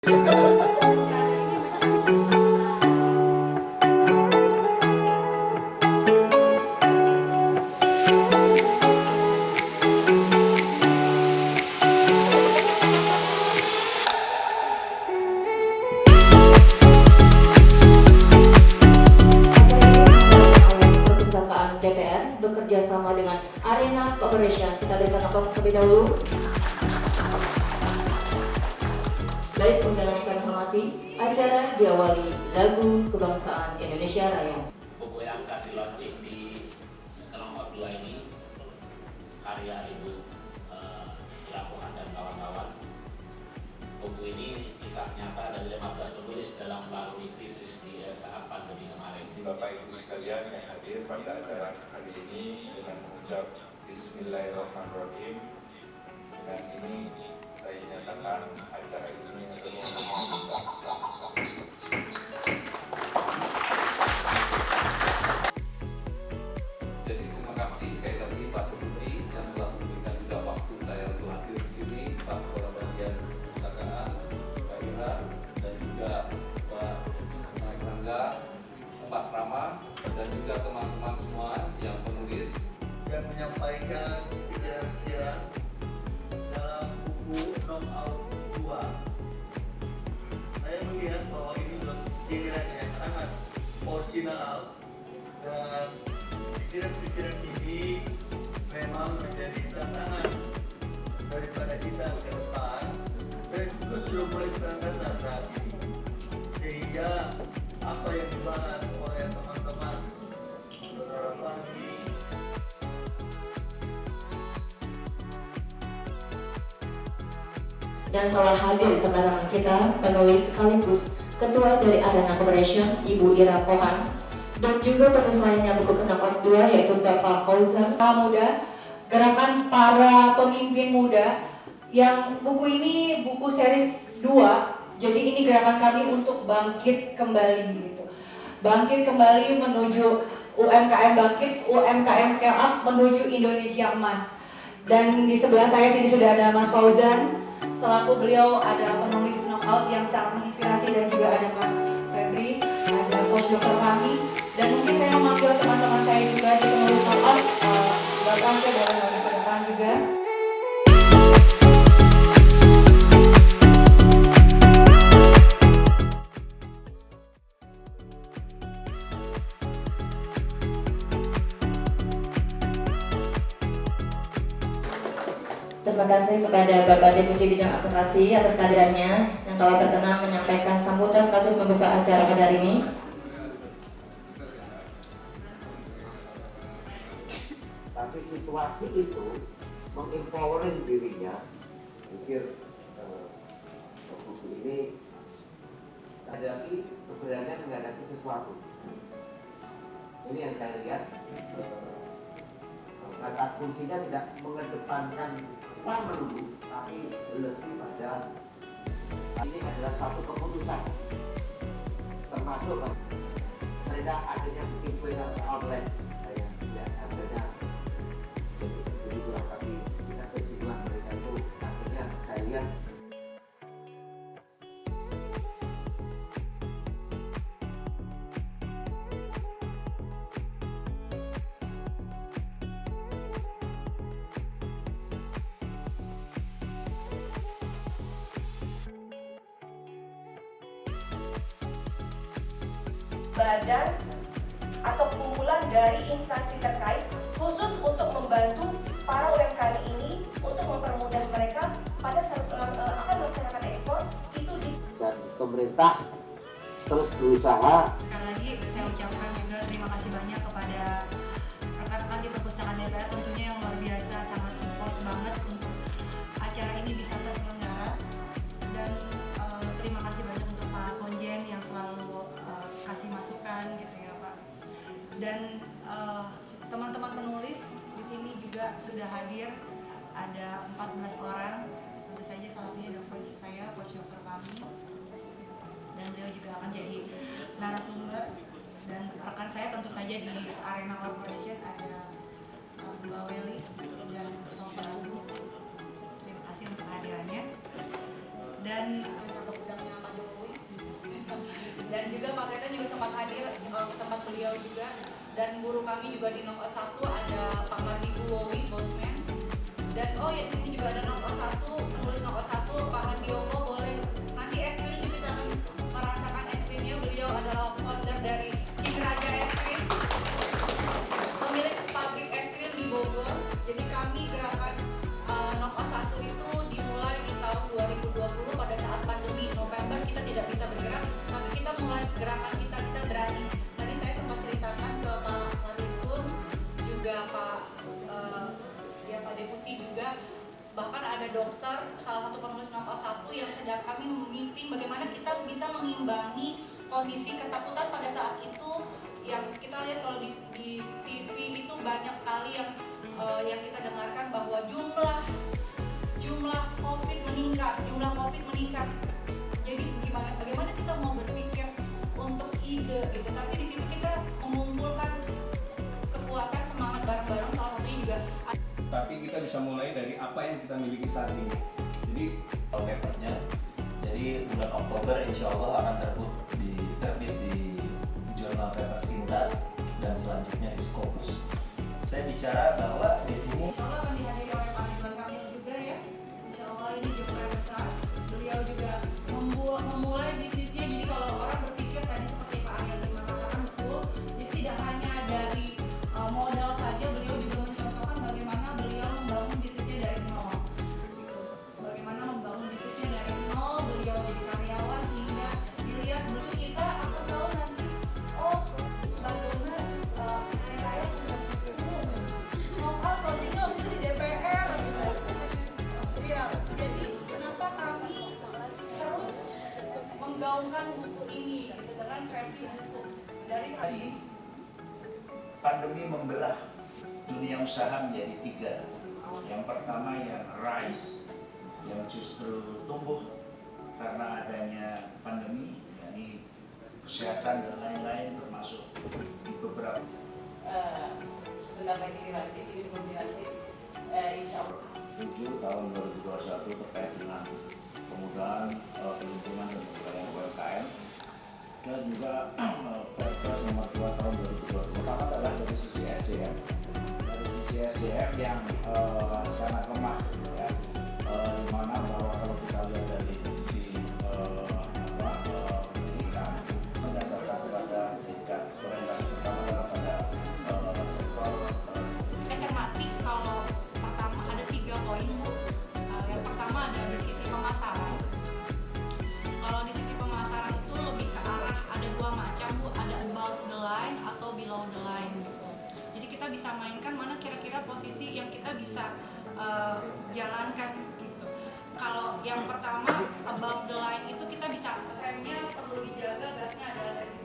DPR bekerja sama dengan Arena Corporation. Kita berikan aplaus terlebih dahulu. Baik, undangan yang kami hormati, acara diawali lagu kebangsaan Indonesia Raya. Buku yang akan di-launching di kelompok 2 ini karya Ibu Irapohan dan kawan-kawan. Buku ini kisah nyata dari 15 penulis dalam melalui krisis di saat pandemi kemarin. Bapak Ibu sekalian yang hadir pada acara hari ini dengan mengucap Bismillahirrahmanirrahim. Dengan ini saya nyatakan acara ini Jadi terima kasih sekali lagi Pak Deputi yang telah memberikan juga waktu saya untuk hadir di sini, Pak Kepala Bagian Perpustakaan, Pak Ira, dan juga Pak Mas Rangga, Mas Rama, dan juga teman-teman semua yang penulis yang menyampaikan pikiran-pikiran dalam buku Knockout 2. Saya melihat bahwa ini pikiran yang sangat original dan pikiran-pikiran ini memang menjadi tantangan daripada kita ke depan dan juga sudah mulai terasa saat ini, sehingga apa yang dibahas oleh teman-teman saudara Fahmi Dan telah hadir teman-teman kita, penulis sekaligus Ketua dari Arena Corporation, Ibu Irapohan, dan juga penulis lainnya buku Knockout 2 yaitu Bapak Fauzan. Muda, gerakan para pemimpin muda, yang buku ini buku series 2, jadi ini gerakan kami untuk bangkit kembali gitu. Bangkit kembali menuju UMKM bangkit, UMKM scale up menuju Indonesia emas. Dan di sebelah saya sini sudah ada Mas Fauzan, selaku beliau ada penulis Knockout yang sangat menginspirasi, dan juga ada Mas Febri, ada Coach Dr. Fahmi, dan mungkin saya memanggil teman-teman saya juga di penulis Knockout, Bapak saya boleh maju ke depan juga. Terima kasih kepada Bapak Deputi Bidang Advokasi atas kehadirannya yang telah berkenan menyampaikan sambutan sekaligus membuka acara pada hari ini. Tapi situasi itu mengempowering dirinya. Pikir buku ini hadapi keberanian menghadapi sesuatu. Ini yang saya lihat. Kata kuncinya tidak mengedepankan upah menunggu, tapi lebih pada ini adalah satu keputusan, termasuk mereka akhirnya bikin kue online. Saya tidak hasilnya jadi kurang, tapi kita kesimpulan mereka itu akhirnya saya lihat badan atau kumpulan dari instansi terkait khusus untuk membantu para UMKM ini untuk mempermudah mereka pada akan melaksanakan ekspor itu di. dan pemerintah terus berusaha. Sekali lagi saya ucapkan juga terima kasih banyak kepada rekan-rekan di perpustakaan DPR tentunya yang luar biasa, sangat support banget untuk acara ini bisa terselenggara, dan terima kasih banyak untuk Pak Konjen yang selalu kasih masukan gitu ya Pak. Dan teman-teman penulis di sini juga sudah hadir, ada 14 orang, tentu saja salah satunya adalah coach saya, Coach Dr. Fahmi, dan beliau juga akan jadi narasumber. Dan rekan saya tentu saja di Arena Corporation ada Mbak Welly dan Pak Abu. Terima kasih untuk kehadirannya. Dan Dan juga Pak Teten juga sempat hadir ke tempat beliau juga. Dan guru kami juga di nomor 1 ada Pak Mardigu Wowi, Bosman. Dan oh ya di sini juga ada nomor 1, penulis nomor 1 Pak Handiogo. Boleh nanti es krim juga akan merasakan es krimnya. Beliau adalah founder dari King Raja Es Krim, pemilik pabrik es krim di Bogor. Jadi kami gerakan nomor 1 itu dimulai di tahun 2020 pada saat pandemi November. Kita tidak bisa bergerak, tapi kita mulai gerakan kita berani. Tadi saya sempat ceritakan ke Pak Marisun, juga Pak Deputi juga, bahkan ada dokter, salah satu penulis nomor 1 yang sedang kami memimpin bagaimana kita bisa mengimbangi kondisi ketakutan pada saat itu. Yang kita lihat kalau di TV itu banyak sekali yang kita dengarkan bahwa jumlah COVID meningkat. Jadi bagaimana kita mau berpikir untuk ide gitu, tapi di situ kita mengumpulkan kekuatan semangat bareng-bareng, salah satunya juga. Tapi kita bisa mulai dari apa yang kita miliki saat ini. Jadi papernya, jadi bulan Oktober insya Allah akan terbit di jurnal paper Sinta dan selanjutnya di Scopus. Saya bicara bahwa di sini Insya Allah akan dihadiri oleh Pak Ridwan Kamil juga ya. Insya Allah ini jumlah besar. Beliau juga memulai bisnisnya. Jadi kalau orang berpikir tadi seperti Pak Arya Bima katakan betul, jadi tidak hanya dari modal saja, beliau juga mencontohkan bagaimana beliau membangun bisnisnya dari nol. Gitu. Bagaimana membangun bisnisnya dari nol, beliau jadi karyawan hingga dilihat dulu kita akan tahu nanti, oh bagaimana saya lokal kalau itu di DPR gitu. Iya, jadi kenapa kami terus menggaungkan buku ini gitu, dengan versi buku dari saya. Pandemi membelah dunia usaha menjadi 3. Yang pertama yang rise, yang justru tumbuh karena adanya pandemi, yakni kesehatan dan lain-lain, termasuk di beberapa sebenarnya ini relatif, ini belum relatif, insya Allah 7 tahun 2021 terkait dengan kemudahan pelindungan dan pemberdayaan UMKM, dan juga Perpres nomor 2 tahun 2020. Pertama adalah dari sisi SDM, yang sangat lemah, ya, di mana bahwa kalau kita lihat dari sisi pendidikan mendasarkan kepada tingkat orientasi pertama adalah pada sektor. Saya cermati kalau pertama ada 3 poin Bu. Yang pertama ada di sisi pemasaran. Kalau di sisi pemasaran itu lebih ke arah ada 2 macam Bu, ada above the line atau below the line gitu. Jadi kita bisa mainkan mana kira-kira posisi yang kita bisa jalankan gitu. Kalau yang pertama above the line itu kita bisa frame-nya perlu dijaga, gasnya adalah dari